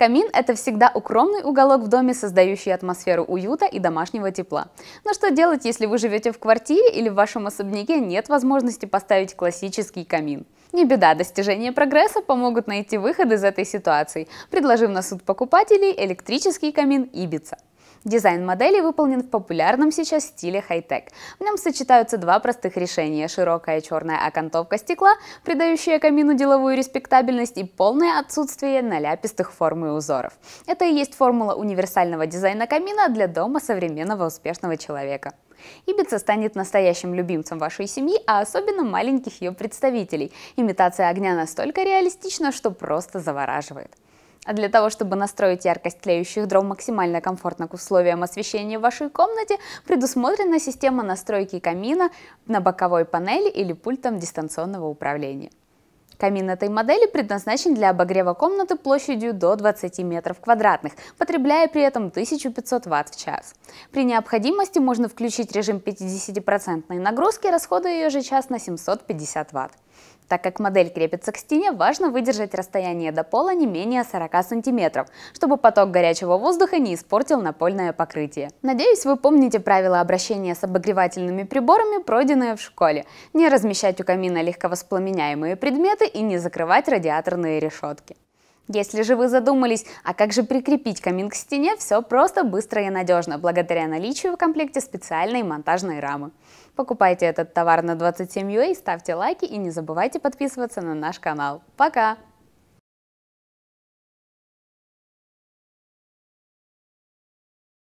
Камин – это всегда укромный уголок в доме, создающий атмосферу уюта и домашнего тепла. Но что делать, если вы живете в квартире или в вашем особняке нет возможности поставить классический камин? Не беда, достижения прогресса помогут найти выход из этой ситуации, предложив на суд покупателей электрический камин Ибица. Дизайн модели выполнен в популярном сейчас стиле хай-тек. В нем сочетаются два простых решения – широкая черная окантовка стекла, придающая камину деловую респектабельность, и полное отсутствие наляпистых форм и узоров. Это и есть формула универсального дизайна камина для дома современного успешного человека. Ибица станет настоящим любимцем вашей семьи, а особенно маленьких ее представителей. Имитация огня настолько реалистична, что просто завораживает. А для того, чтобы настроить яркость тлеющих дров максимально комфортно к условиям освещения в вашей комнате, предусмотрена система настройки камина на боковой панели или пультом дистанционного управления. Камин этой модели предназначен для обогрева комнаты площадью до 20 метров квадратных, потребляя при этом 1500 Вт в час. При необходимости можно включить режим 50% нагрузки, расходуя ежечас на 750 Вт. Так как модель крепится к стене, важно выдержать расстояние до пола не менее 40 см, чтобы поток горячего воздуха не испортил напольное покрытие. Надеюсь, вы помните правила обращения с обогревательными приборами, пройденные в школе. Не размещать у камина легковоспламеняемые предметы и не закрывать радиаторные решетки. Если же вы задумались, а как же прикрепить камин к стене, все просто, быстро и надежно, благодаря наличию в комплекте специальной монтажной рамы. Покупайте этот товар на 27UA, ставьте лайки и не забывайте подписываться на наш канал. Пока!